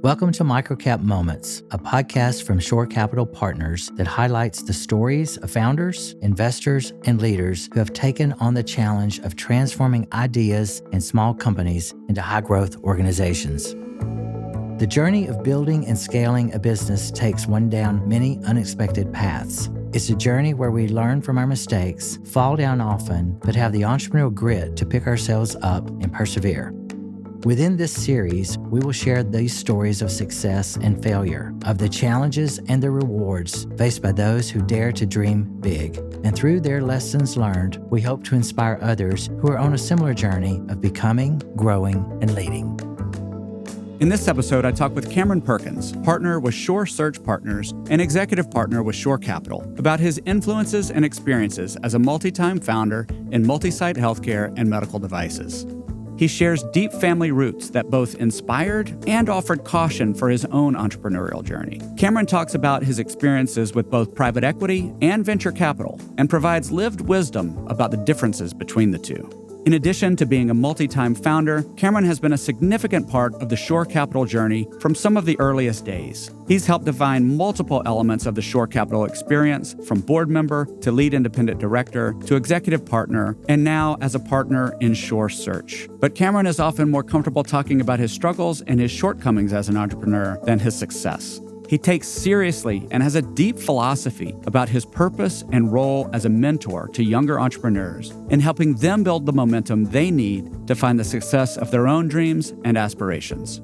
Welcome to Microcap Moments, a podcast from Shore Capital Partners that highlights the stories of founders, investors, and leaders who have taken on the challenge of transforming ideas and small companies into high-growth organizations. The journey of building and scaling a business takes one down many unexpected paths. It's a journey where we learn from our mistakes, fall down often, but have the entrepreneurial grit to pick ourselves up and persevere. Within this series, we will share these stories of success and failure, of the challenges and the rewards faced by those who dare to dream big. And through their lessons learned, we hope to inspire others who are on a similar journey of becoming, growing, and leading. In this episode, I talk with Cameron Perkins, partner with Shore Search Partners and executive partner with Shore Capital, about his influences and experiences as a multi-time founder in multi-site healthcare and medical devices. He shares deep family roots that both inspired and offered caution for his own entrepreneurial journey. Cameron talks about his experiences with both private equity and venture capital and provides lived wisdom about the differences between the two. In addition to being a multi-time founder, Cameron has been a significant part of the Shore Capital journey from some of the earliest days. He's helped define multiple elements of the Shore Capital experience, from board member to lead independent director to executive partner, and now as a partner in Shore Search. But Cameron is often more comfortable talking about his struggles and his shortcomings as an entrepreneur than his success. He takes seriously and has a deep philosophy about his purpose and role as a mentor to younger entrepreneurs in helping them build the momentum they need to find the success of their own dreams and aspirations.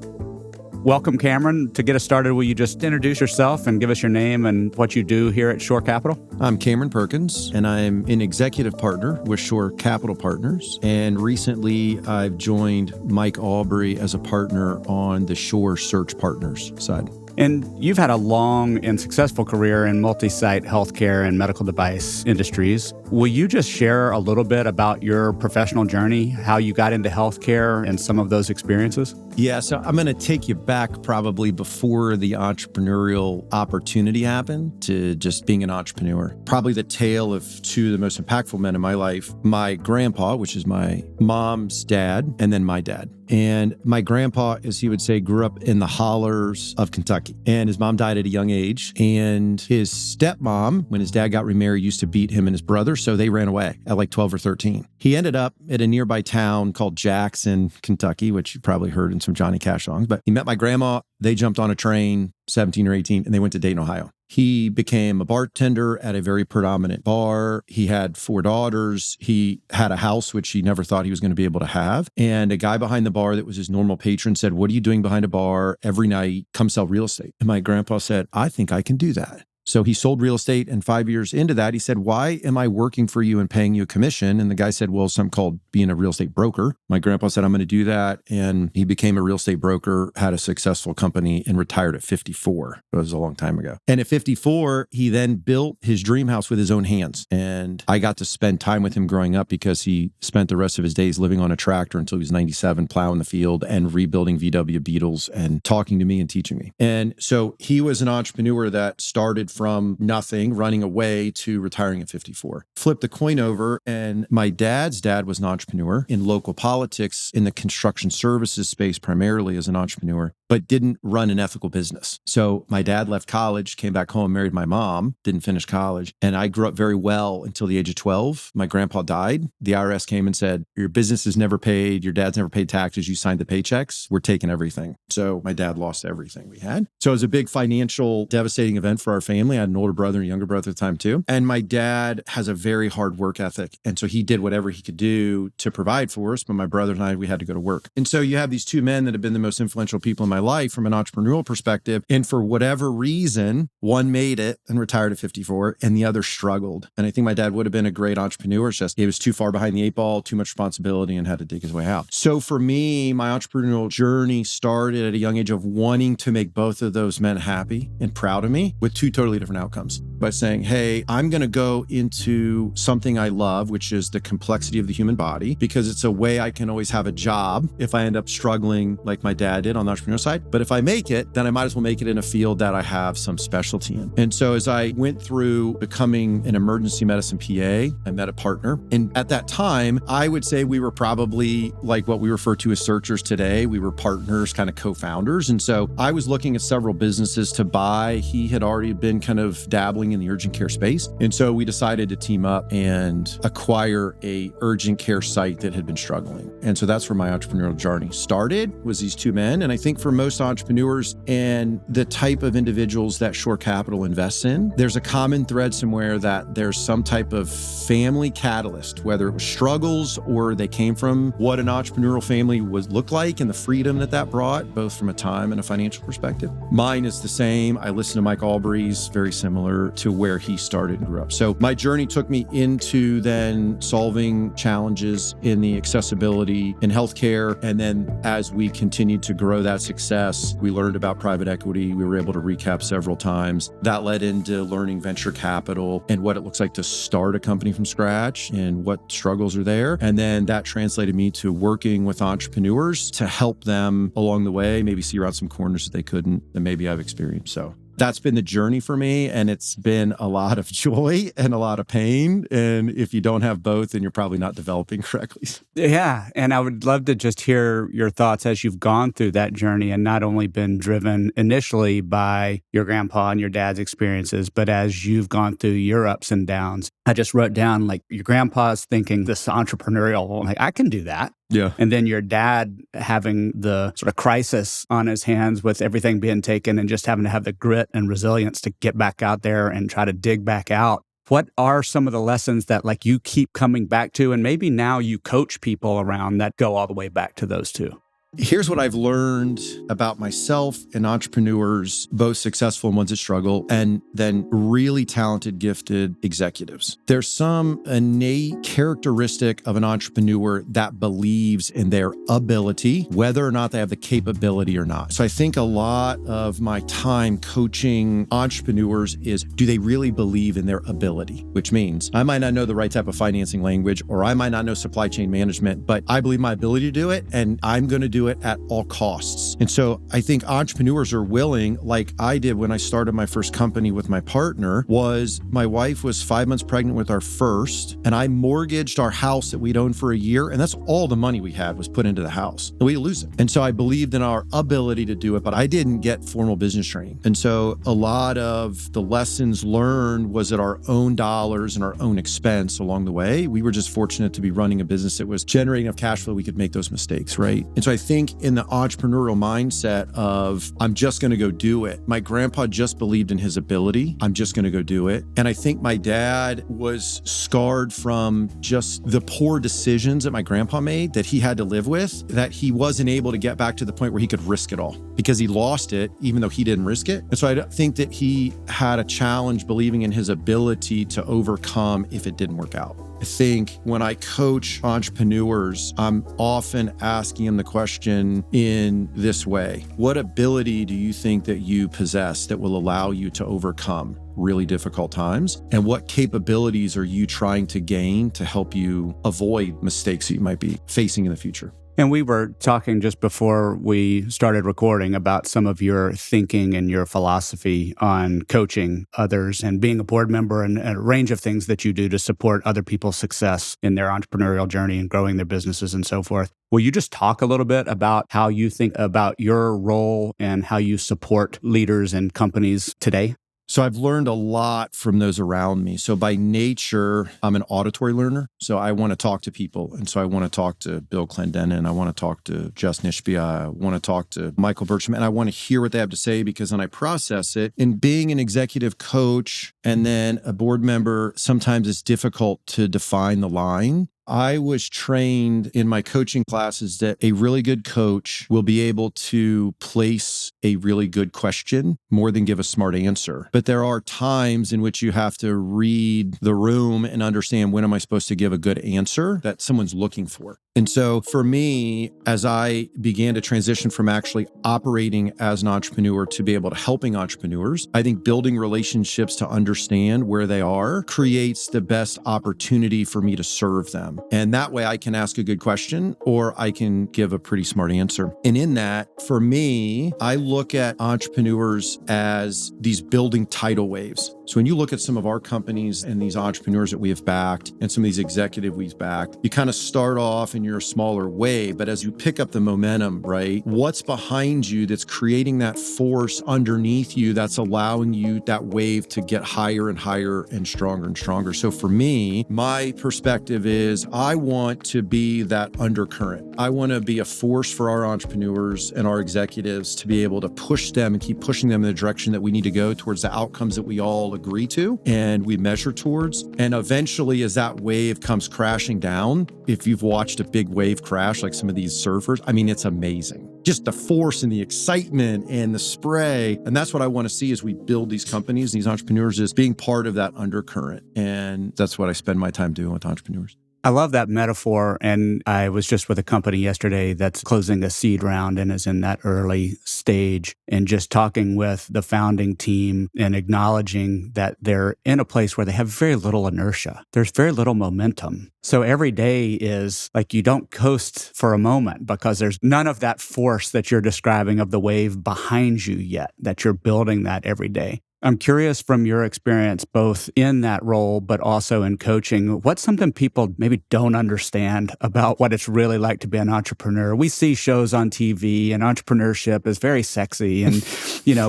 Welcome, Cameron. To get us started, will you just introduce yourself and give us your name and what you do here at Shore Capital? I'm Cameron Perkins, and I'm an executive partner with Shore Capital Partners. And recently, I've joined Mike Aubrey as a partner on the Shore Search Partners side. And you've had a long and successful career in multi-site healthcare and medical device industries. Will you just share a little bit about your professional journey, how you got into healthcare and some of those experiences? Yeah, so I'm going to take you back probably before the entrepreneurial opportunity happened to just being an entrepreneur. Probably the tale of two of the most impactful men in my life. My grandpa, which is my mom's dad, and then my dad. And my grandpa, as he would say, grew up in the hollers of Kentucky. And his mom died at a young age. And his stepmom, when his dad got remarried, used to beat him and his brother. So they ran away at like 12 or 13. He ended up at a nearby town called Jackson, Kentucky, which you probably heard in some Johnny Cash songs. But he met my grandma. They jumped on a train, 17 or 18, and they went to Dayton, Ohio. He became a bartender at a very predominant bar. He had 4 daughters. He had a house, which he never thought he was going to be able to have. And a guy behind the bar that was his normal patron said, "What are you doing behind a bar every night? Come sell real estate." And my grandpa said, "I think I can do that." So he sold real estate, and 5 years into that, he said, "Why am I working for you and paying you a commission?" And the guy said, "Well, something called being a real estate broker." My grandpa said, "I'm going to do that." And he became a real estate broker, had a successful company, and retired at 54. It was a long time ago. And at 54, he then built his dream house with his own hands. And I got to spend time with him growing up because he spent the rest of his days living on a tractor until he was 97, plowing the field and rebuilding VW Beetles and talking to me and teaching me. And so he was an entrepreneur that started from nothing, running away, to retiring at 54. Flip the coin over, and my dad's dad was an entrepreneur in local politics, in the construction services space primarily as an entrepreneur, but didn't run an ethical business. So my dad left college, came back home, married my mom, didn't finish college. And I grew up very well until the age of 12. My grandpa died. The IRS came and said, "Your business is never paid. Your dad's never paid taxes. You signed the paychecks. We're taking everything." So my dad lost everything we had. So it was a big financial devastating event for our family. I had an older brother and a younger brother at the time too. And my dad has a very hard work ethic. And so he did whatever he could do to provide for us. But my brother and I, we had to go to work. And so you have these two men that have been the most influential people in my life from an entrepreneurial perspective. And for whatever reason, one made it and retired at 54 and the other struggled. And I think my dad would have been a great entrepreneur. It's just he was too far behind the 8 ball, too much responsibility, and had to dig his way out. So for me, my entrepreneurial journey started at a young age of wanting to make both of those men happy and proud of me with 2 totally different outcomes. By saying, hey, I'm going to go into something I love, which is the complexity of the human body, because it's a way I can always have a job if I end up struggling like my dad did on the entrepreneurial side. side. But if I make it, then I might as well make it in a field that I have some specialty in. And so as I went through becoming an emergency medicine PA, I met a partner. And at that time, I would say we were probably like what we refer to as searchers today. We were partners, kind of co-founders. And so I was looking at several businesses to buy. He had already been kind of dabbling in the urgent care space. And so we decided to team up and acquire a urgent care site that had been struggling. And so that's where my entrepreneurial journey started, was these two men. And I think for most entrepreneurs and the type of individuals that Shore Capital invests in, there's a common thread somewhere that there's some type of family catalyst, whether it was struggles or they came from what an entrepreneurial family looked like and the freedom that brought, both from a time and a financial perspective. Mine is the same. I listened to Mike Albury's, very similar to where he started and grew up. So my journey took me into then solving challenges in the accessibility in healthcare. And then as we continued to grow that success, we learned about private equity. We were able to recap several times. That led into learning venture capital and what it looks like to start a company from scratch and what struggles are there. And then that translated me to working with entrepreneurs to help them along the way, maybe see around some corners that they couldn't, that maybe I've experienced. So that's been the journey for me. And it's been a lot of joy and a lot of pain. And if you don't have both, then you're probably not developing correctly. Yeah. And I would love to just hear your thoughts as you've gone through that journey and not only been driven initially by your grandpa and your dad's experiences, but as you've gone through your ups and downs. I just wrote down like your grandpa's thinking this entrepreneurial, like I can do that. Yeah. And then your dad having the sort of crisis on his hands with everything being taken and just having to have the grit and resilience to get back out there and try to dig back out. What are some of the lessons that like you keep coming back to? And maybe now you coach people around that go all the way back to those two. Here's what I've learned about myself and entrepreneurs, both successful and ones that struggle, and then really talented, gifted executives. There's some innate characteristic of an entrepreneur that believes in their ability, whether or not they have the capability or not. So I think a lot of my time coaching entrepreneurs is, do they really believe in their ability? Which means I might not know the right type of financing language, or I might not know supply chain management, but I believe my ability to do it, and I'm going to do it at all costs. And so I think entrepreneurs are willing, like I did when I started my first company with my partner, was my wife was 5 months pregnant with our first, and I mortgaged our house that we'd owned for a year. And that's all the money we had was put into the house. And we lose it. And so I believed in our ability to do it, but I didn't get formal business training. And so a lot of the lessons learned was at our own dollars and our own expense along the way. We were just fortunate to be running a business that was generating enough cash flow we could make those mistakes, right? And so I think in the entrepreneurial mindset of, I'm just going to go do it. My grandpa just believed in his ability. I'm just going to go do it. And I think my dad was scarred from just the poor decisions that my grandpa made that he had to live with, that he wasn't able to get back to the point where he could risk it all because he lost it, even though he didn't risk it. And so I think that he had a challenge believing in his ability to overcome if it didn't work out. I think when I coach entrepreneurs, I'm often asking them the question in this way: what ability do you think that you possess that will allow you to overcome really difficult times? And what capabilities are you trying to gain to help you avoid mistakes that you might be facing in the future? And we were talking just before we started recording about some of your thinking and your philosophy on coaching others and being a board member and a range of things that you do to support other people's success in their entrepreneurial journey and growing their businesses and so forth. Will you just talk a little bit about how you think about your role and how you support leaders and companies today? So I've learned a lot from those around me. So by nature, I'm an auditory learner. So I want to talk to people. And so I want to talk to Bill Clendenin. I want to talk to Jess Nishbia. I want to talk to Michael Bircham. And I want to hear what they have to say because then I process it. And being an executive coach and then a board member, sometimes it's difficult to define the line. I was trained in my coaching classes that a really good coach will be able to place a really good question more than give a smart answer. But there are times in which you have to read the room and understand, when am I supposed to give a good answer that someone's looking for? And so for me, as I began to transition from actually operating as an entrepreneur to be able to helping entrepreneurs, I think building relationships to understand where they are creates the best opportunity for me to serve them. And that way I can ask a good question or I can give a pretty smart answer. And in that, for me, I look at entrepreneurs as these building tidal waves. So when you look at some of our companies and these entrepreneurs that we have backed and some of these executive we've backed, you kind of start off and you're a smaller wave, but as you pick up the momentum, right, what's behind you that's creating that force underneath you that's allowing you, that wave, to get higher and higher and stronger and stronger. So for me, my perspective is I want to be that undercurrent. I want to be a force for our entrepreneurs and our executives to be able to push them and keep pushing them in the direction that we need to go towards the outcomes that we all agree to and we measure towards. And eventually, as that wave comes crashing down, if you've watched a big wave crash, like some of these surfers, I mean, it's amazing. Just the force and the excitement and the spray. And that's what I want to see as we build these companies, these entrepreneurs, is being part of that undercurrent. And that's what I spend my time doing with entrepreneurs. I love that metaphor. And I was just with a company yesterday that's closing a seed round and is in that early stage, and just talking with the founding team and acknowledging that they're in a place where they have very little inertia. There's very little momentum. So every day is like you don't coast for a moment because there's none of that force that you're describing of the wave behind you yet, that you're building that every day. I'm curious from your experience, both in that role, but also in coaching, what's something people maybe don't understand about what it's really like to be an entrepreneur? We see shows on TV and entrepreneurship is very sexy and,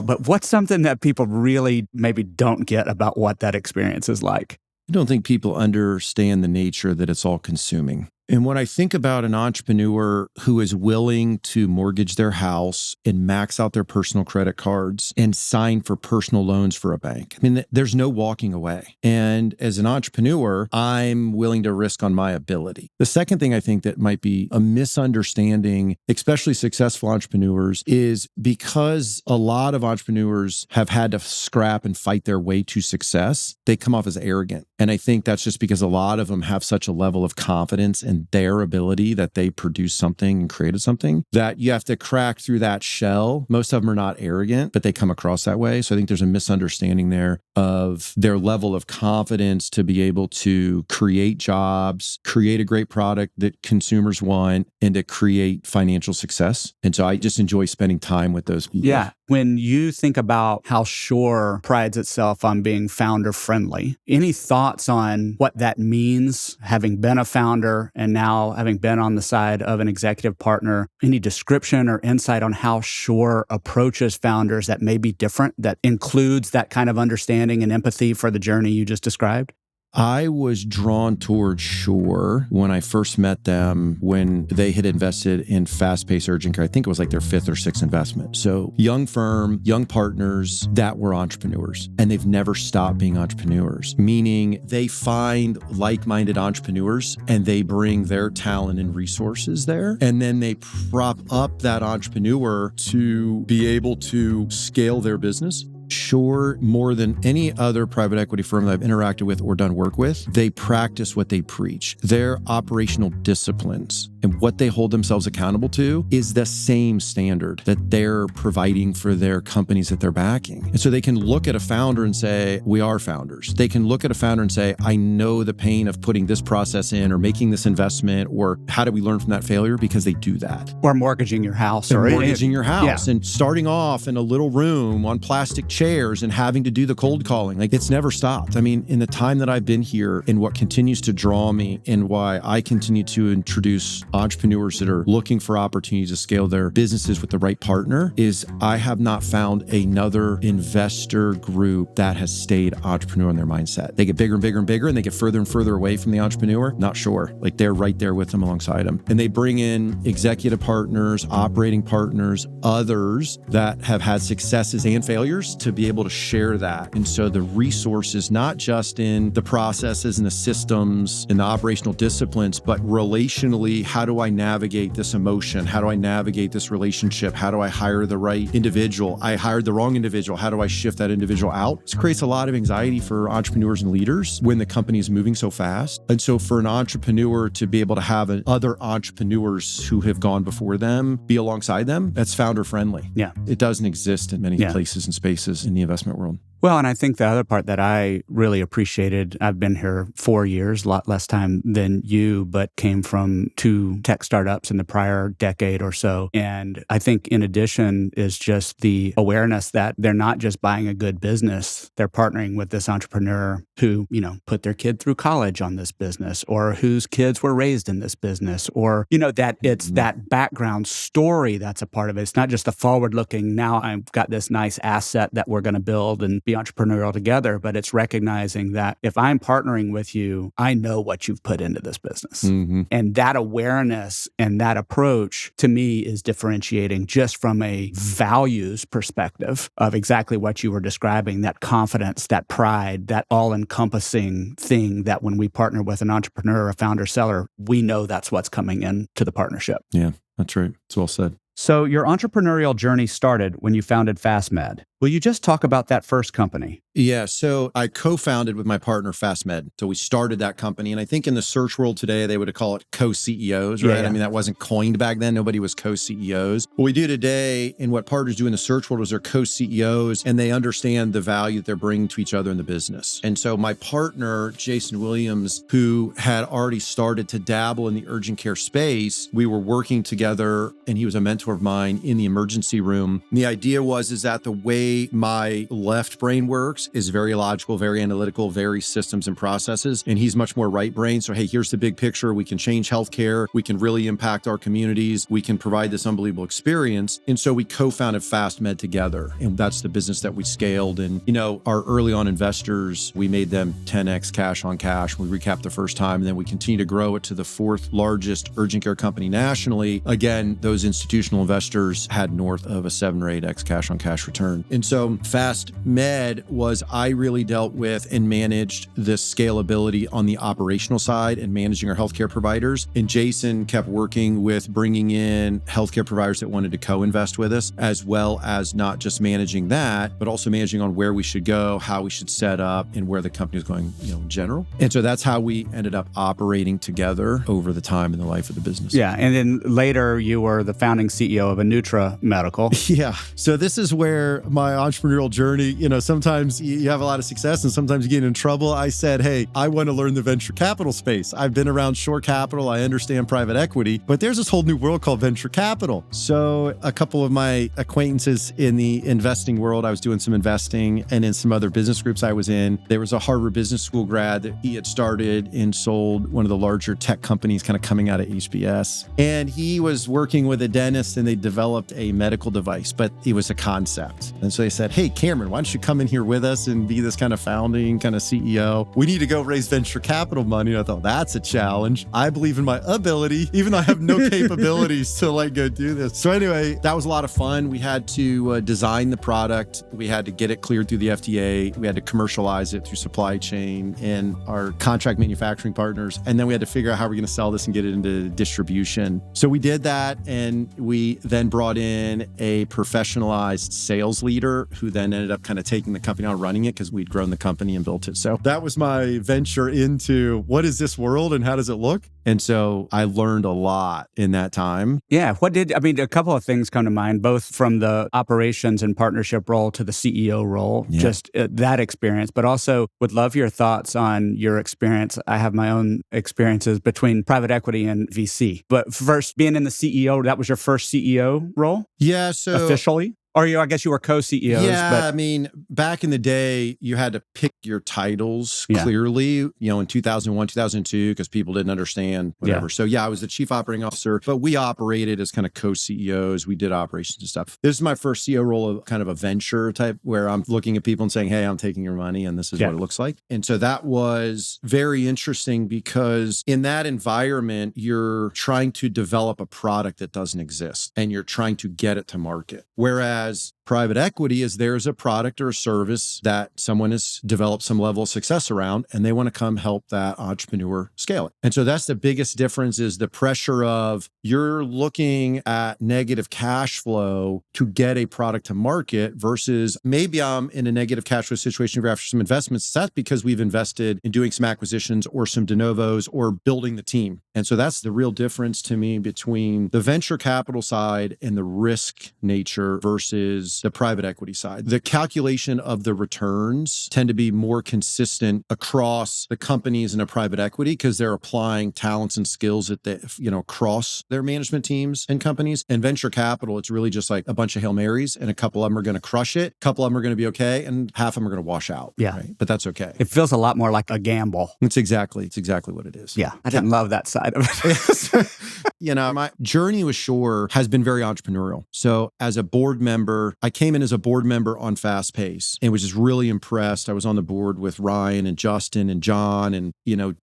but what's something that people really maybe don't get about what that experience is like? I don't think people understand the nature that it's all consuming. And when I think about an entrepreneur who is willing to mortgage their house and max out their personal credit cards and sign for personal loans for a bank, I mean, there's no walking away. And as an entrepreneur, I'm willing to risk on my ability. The second thing I think that might be a misunderstanding, especially successful entrepreneurs, is because a lot of entrepreneurs have had to scrap and fight their way to success, they come off as arrogant. And I think that's just because a lot of them have such a level of confidence in their ability that they produced something and created something that you have to crack through that shell. Most of them are not arrogant, but they come across that way. So I think there's a misunderstanding there of their level of confidence to be able to create jobs, create a great product that consumers want, and to create financial success. And so I just enjoy spending time with those people. Yeah. When you think about how Shore prides itself on being founder friendly, any thoughts on what that means, having been a founder and now having been on the side of an executive partner? Any description or insight on how Shore approaches founders that may be different, that includes that kind of understanding and empathy for the journey you just described? I was drawn towards Shore when I first met them, when they had invested in fast-paced urgent care. I think it was like their fifth or sixth investment. So young firm, young partners that were entrepreneurs, and they've never stopped being entrepreneurs, meaning they find like-minded entrepreneurs and they bring their talent and resources there. And then they prop up that entrepreneur to be able to scale their business. Shore, more than any other private equity firm that I've interacted with or done work with, they practice what they preach. Their operational disciplines and what they hold themselves accountable to is the same standard that they're providing for their companies that they're backing. And so they can look at a founder and say, we are founders. They can look at a founder and say, I know the pain of putting this process in or making this investment, or how do we learn from that failure? Because they do that. Or mortgaging your house. Or mortgaging your house and starting off in a little room on plastic chairs and having to do the cold calling. Like, it's never stopped. I mean, in the time that I've been here, and what continues to draw me and why I continue to introduce entrepreneurs that are looking for opportunities to scale their businesses with the right partner, is I have not found another investor group that has stayed entrepreneur in their mindset. They get bigger and bigger and bigger, and they get further and further away from the entrepreneur. Not sure. Like, they're right there with them, alongside them. And they bring in executive partners, operating partners, others that have had successes and failures to be able to share that. And so the resources, not just in the processes and the systems and the operational disciplines, but relationally, how how do I navigate this emotion? How do I navigate this relationship? How do I hire the right individual? I hired the wrong individual. How do I shift that individual out? This creates a lot of anxiety for entrepreneurs and leaders when the company is moving so fast. And so for an entrepreneur to be able to have other entrepreneurs who have gone before them be alongside them, that's founder friendly. Yeah. It doesn't exist in many places and spaces in the investment world. Well, and I think the other part that I really appreciated, I've been here 4 years, a lot less time than you, but came from 2 tech startups in the prior decade or so. And I think in addition is just the awareness that they're not just buying a good business, they're partnering with this entrepreneur who, put their kid through college on this business, or whose kids were raised in this business, or, that it's that background story that's a part of it. It's not just the forward-looking, now I've got this nice asset that we're going to build and be entrepreneurial together, but it's recognizing that if I'm partnering with you, I know what you've put into this business. And that awareness and that approach to me is differentiating just from a values perspective of exactly what you were describing, that confidence, that pride, that all-encompassing thing that when we partner with an entrepreneur, a founder, seller, we know that's what's coming into the partnership. Yeah, that's right. It's well said. So your entrepreneurial journey started when you founded FastMed. Will you just talk about that first company? Yeah, so I co-founded with my partner FastMed. So we started that company. And I think in the search world today, they would call it co-CEOs, right? Yeah. I mean, that wasn't coined back then. Nobody was co-CEOs. What we do today and what partners do in the search world is they're co-CEOs and they understand the value that they're bringing to each other in the business. And so my partner, Jason Williams, who had already started to dabble in the urgent care space, we were working together and he was a mentor of mine in the emergency room. And the idea is that the way my left brain works is very logical, very analytical, very systems and processes. And he's much more right brain. So, hey, here's the big picture. We can change healthcare. We can really impact our communities. We can provide this unbelievable experience. And so we co-founded FastMed together. And that's the business that we scaled. And, our early on investors, we made them 10x cash on cash. We recapped the first time. And then we continue to grow it to the 4th largest urgent care company nationally. Again, those institutional investors had north of a 7 or 8x cash on cash return. And so FastMed I really dealt with and managed the scalability on the operational side and managing our healthcare providers. And Jason kept working with bringing in healthcare providers that wanted to co-invest with us, as well as not just managing that, but also managing on where we should go, how we should set up, and where the company is going, in general. And so that's how we ended up operating together over the time in the life of the business. Yeah. And then later you were the founding CEO of Anutra Medical. Yeah. So this is where my entrepreneurial journey, sometimes you have a lot of success and sometimes you get in trouble. I said, hey, I want to learn the venture capital space. I've been around shore capital. I understand private equity, but there's this whole new world called venture capital. So a couple of my acquaintances in the investing world, I was doing some investing, and in some other business groups I was in, there was a Harvard Business School grad that he had started and sold one of the larger tech companies kind of coming out of HBS. And he was working with a dentist and they developed a medical device, but it was a concept. And so they said, hey, Cameron, why don't you come in here with us and be this kind of founding kind of CEO? We need to go raise venture capital money. And I thought, that's a challenge. I believe in my ability, even though I have no capabilities to go do this. So anyway, that was a lot of fun. We had to design the product. We had to get it cleared through the FDA. We had to commercialize it through supply chain and our contract manufacturing partners. And then we had to figure out how we're going to sell this and get it into distribution. So we did that. And we then brought in a professionalized sales leader who then ended up kind of taking the company on, running it, because we'd grown the company and built it. So that was my venture into what is this world and how does it look? And so I learned a lot in that time. Yeah. A couple of things come to mind, both from the operations and partnership role to the CEO role, just that experience, but also would love your thoughts on your experience. I have my own experiences between private equity and VC. But first, being in the CEO, that was your first CEO role? Yeah. So officially? Or I guess you were co-CEOs. Yeah, but I mean, back in the day, you had to pick your titles clearly, in 2001, 2002, because people didn't understand whatever. Yeah. So I was the chief operating officer, but we operated as kind of co-CEOs. We did operations and stuff. This is my first CEO role of kind of a venture type where I'm looking at people and saying, hey, I'm taking your money and this is what it looks like. And so that was very interesting because in that environment, you're trying to develop a product that doesn't exist and you're trying to get it to market. Whereas Private equity is there's a product or a service that someone has developed some level of success around, and they want to come help that entrepreneur scale it. And so that's the biggest difference, is the pressure of you're looking at negative cash flow to get a product to market versus maybe I'm in a negative cash flow situation after some investments. That's because we've invested in doing some acquisitions or some de novos or building the team. And so that's the real difference to me between the venture capital side and the risk nature versus the private equity side. The calculation of the returns tend to be more consistent across the companies in a private equity because they're applying talents and skills that they, across their management teams and companies. And venture capital, it's really just like a bunch of Hail Marys, and a couple of them are going to crush it, a couple of them are going to be okay, and half of them are going to wash out. Yeah. Right? But that's okay. It feels a lot more like a gamble. It's exactly what it is. Yeah. I didn't love that side of it. My journey with Shore has been very entrepreneurial. So as a board member, I came in as a board member on Fast Pace and was just really impressed. I was on the board with Ryan and Justin and John and,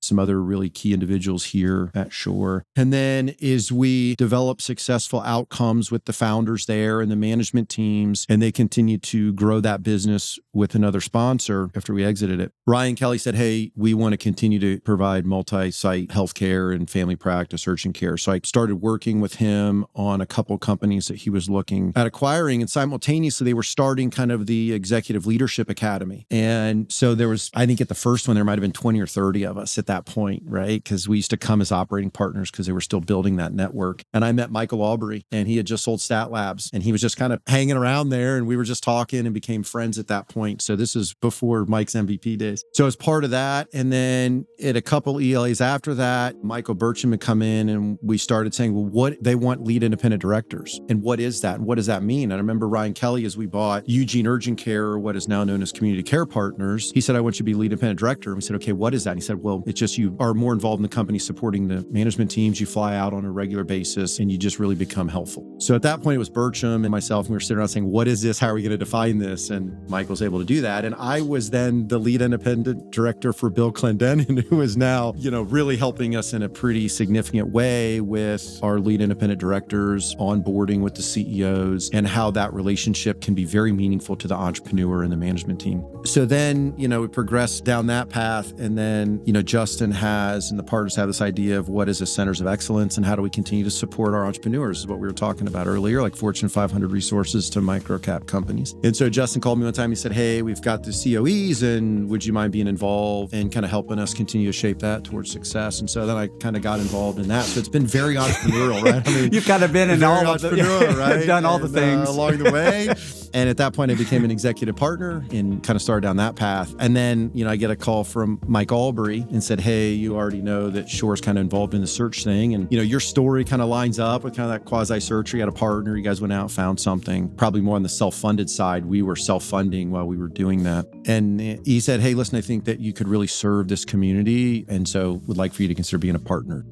some other really key individuals here at Shore. And then as we developed successful outcomes with the founders there and the management teams, and they continued to grow that business with another sponsor after we exited it, Ryan Kelly said, hey, we want to continue to provide multi-site healthcare and family practice, urgent care. So I started working with him on a couple companies that he was looking at acquiring, and simultaneously they were starting kind of the Executive Leadership Academy. And so there was, I think at the first one, there might've been 20 or 30 of us at that point, right? Because we used to come as operating partners because they were still building that network. And I met Michael Aubrey, and he had just sold Stat Labs, and he was just kind of hanging around there, and we were just talking and became friends at that point. So this is before Mike's MVP days. So as part of that, and then at a couple ELAs after that, Michael Burcham had come in, and we started saying, well, what they want lead independent directors. And what is that? And what does that mean? And I remember Ryan Kelly, as we bought Eugene Urgent Care, or what is now known as Community Care Partners, he said, I want you to be lead independent director. And we said, okay, what is that? And he said, well, it's just you are more involved in the company supporting the management teams. You fly out on a regular basis and you just really become helpful. So at that point, it was Burcham and myself, and we were sitting around saying, what is this? How are we going to define this? And Mike was able to do that. And I was then the lead independent director for Bill Clendenin, who is now, really helping us in a pretty significant way with our lead independent directors, onboarding with the CEOs, and how that relationship can be very meaningful to the entrepreneur and the management team. So then, we progressed down that path. And then, Justin has, and the partners have this idea of what is a centers of excellence and how do we continue to support our entrepreneurs, is what we were talking about earlier, like Fortune 500 resources to micro cap companies. And so Justin called me one time. He said, hey, we've got the COEs, and would you mind being involved and kind of helping us continue to shape that towards success? And so then I kind of got involved in that. So it's been very entrepreneurial, right? I mean, you've kind of been in all of the, right? Done all the things along the way. And at that point, I became an executive partner and kind of started down that path. And then, I get a call from Mike Aubrey and said, hey, you already know that Shore's kind of involved in the search thing. And, your story kind of lines up with kind of that quasi-search. You had a partner, you guys went out, found something, probably more on the self-funded side. We were self-funding while we were doing that. And he said, hey, listen, I think that you could really serve this community. And so would like for you to consider being a partner.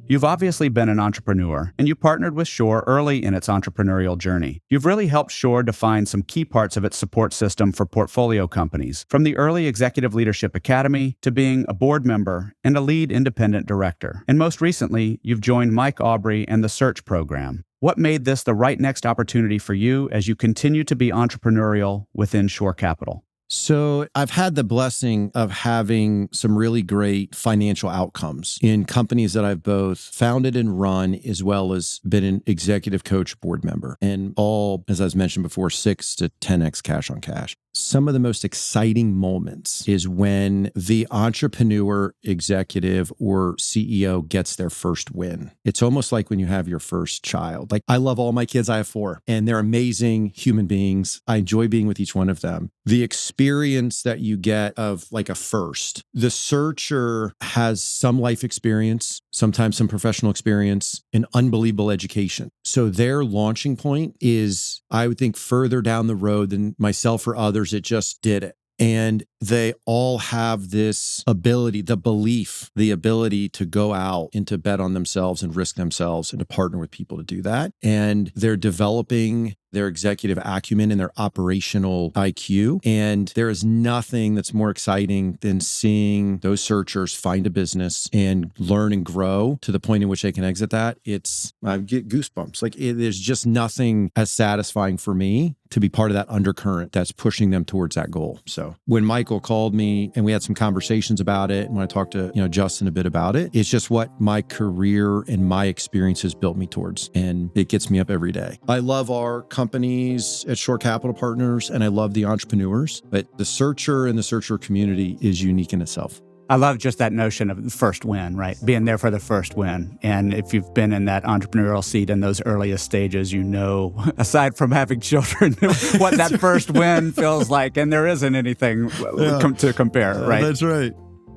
You've obviously been an entrepreneur, and you partnered with Shore early in its entrepreneurial journey. You've really helped Shore define some key parts of its support system for portfolio companies, from the early Executive Leadership Academy to being a board member and a lead independent director. And most recently, you've joined Mike Aubrey and the Search program. What made this the right next opportunity for you as you continue to be entrepreneurial within Shore Capital? So I've had the blessing of having some really great financial outcomes in companies that I've both founded and run, as well as been an executive coach board member, and all, as I was mentioned before, 6 to 10x cash on cash. Some of the most exciting moments is when the entrepreneur, executive, or CEO gets their first win. It's almost like when you have your first child. Like, I love all my kids. I have 4, and they're amazing human beings. I enjoy being with each one of them. The experience that you get of like a first, the searcher has some life experience, sometimes some professional experience, an unbelievable education. So their launching point is, I would think, further down the road than myself or others that just did it. And they all have this ability, the belief, the ability to go out and to bet on themselves and risk themselves and to partner with people to do that. And they're developing their executive acumen and their operational IQ. And there is nothing that's more exciting than seeing those searchers find a business and learn and grow to the point in which they can exit that. I get goosebumps. There's just nothing as satisfying for me to be part of that undercurrent that's pushing them towards that goal. So when Michael called me and we had some conversations about it, and when I talked to Justin a bit about it, it's just what my career and my experiences built me towards. And it gets me up every day. I love our companies at Shore Capital Partners, and I love the entrepreneurs, but the searcher and the searcher community is unique in itself. I love just that notion of the first win, right? Being there for the first win. And if you've been in that entrepreneurial seat in those earliest stages, aside from having children, what that first win feels like. And there isn't anything to compare, right? That's right.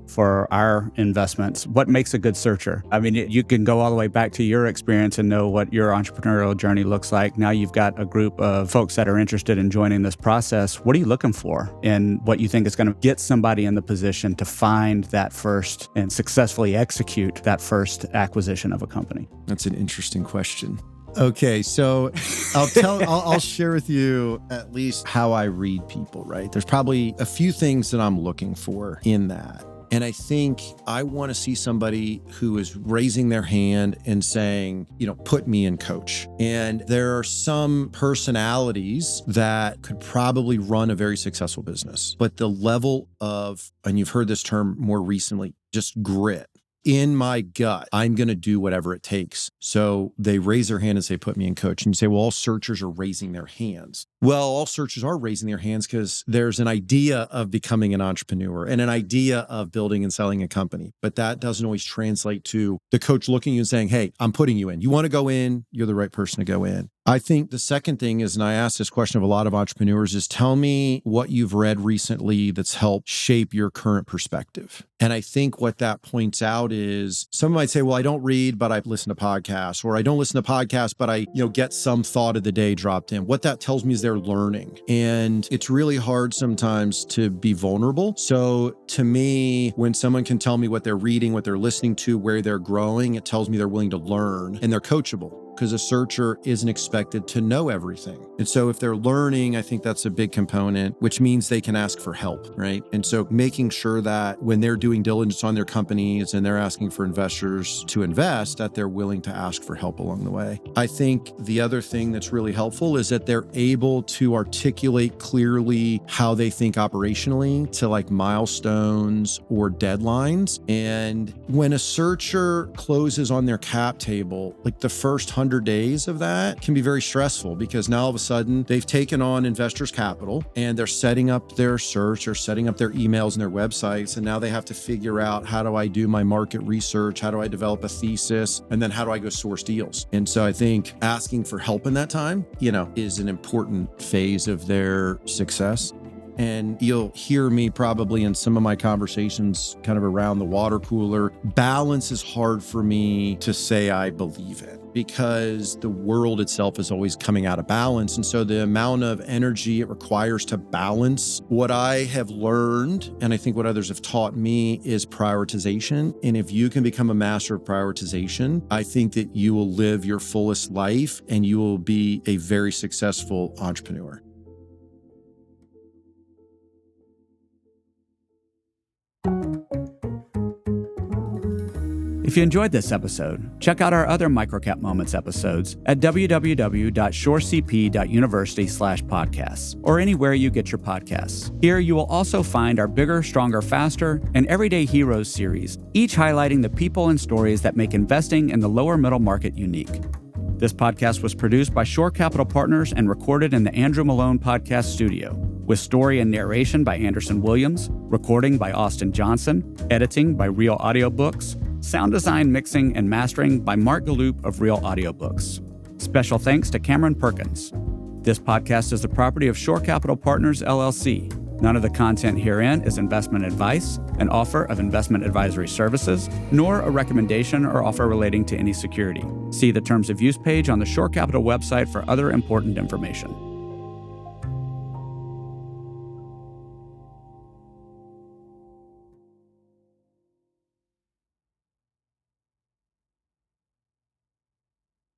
For our investments, what makes a good searcher? I mean, you can go all the way back to your experience and know what your entrepreneurial journey looks like. Now you've got a group of folks that are interested in joining this process. What are you looking for in what you think is going to get somebody in the position to find that first and successfully execute that first acquisition of a company? That's an interesting question. Okay, so I'll share with you at least how I read people, right? There's probably a few things that I'm looking for in that. And I think I want to see somebody who is raising their hand and saying, put me in, coach. And there are some personalities that could probably run a very successful business, but the level of, and you've heard this term more recently, just grit. In my gut, I'm going to do whatever it takes. So they raise their hand and say, put me in, coach. And you say, well, all searchers are raising their hands. Well, all searchers are raising their hands because there's an idea of becoming an entrepreneur and an idea of building and selling a company. But that doesn't always translate to the coach looking at you and saying, hey, I'm putting you in. You want to go in, you're the right person to go in. I think the second thing is, and I ask this question of a lot of entrepreneurs, is tell me what you've read recently that's helped shape your current perspective. And I think what that points out is some might say, well, I don't read, but I listen to podcasts, or I don't listen to podcasts, but I get some thought of the day dropped in. What that tells me is they're learning. And it's really hard sometimes to be vulnerable. So to me, when someone can tell me what they're reading, what they're listening to, where they're growing, it tells me they're willing to learn and they're coachable. Because a searcher isn't expected to know everything. And so if they're learning, I think that's a big component, which means they can ask for help, right? And so making sure that when they're doing diligence on their companies and they're asking for investors to invest, that they're willing to ask for help along the way. I think the other thing that's really helpful is that they're able to articulate clearly how they think operationally to milestones or deadlines. And when a searcher closes on their cap table, the first 100 days of that can be very stressful because now all of a sudden they've taken on investors' capital and they're setting up their search or setting up their emails and their websites. And now they have to figure out, how do I do my market research? How do I develop a thesis? And then how do I go source deals? And so I think asking for help in that time, is an important phase of their success. And you'll hear me probably in some of my conversations kind of around the water cooler. Balance is hard for me to say I believe in, because the world itself is always coming out of balance. And so the amount of energy it requires to balance, what I have learned, and I think what others have taught me, is prioritization. And if you can become a master of prioritization, I think that you will live your fullest life and you will be a very successful entrepreneur. If you enjoyed this episode, check out our other Microcap Moments episodes at www.shorecp.university/podcasts or anywhere you get your podcasts. Here you will also find our Bigger, Stronger, Faster and Everyday Heroes series, each highlighting the people and stories that make investing in the lower middle market unique. This podcast was produced by Shore Capital Partners and recorded in the Andrew Malone Podcast Studio, with story and narration by Anderson Williams, recording by Austin Johnson, editing by Real Audiobooks, sound design, mixing, and mastering by Mark Galloop of Real Audiobooks. Special thanks to Cameron Perkins. This podcast is the property of Shore Capital Partners, LLC. None of the content herein is investment advice, an offer of investment advisory services, nor a recommendation or offer relating to any security. See the Terms of Use page on the Shore Capital website for other important information.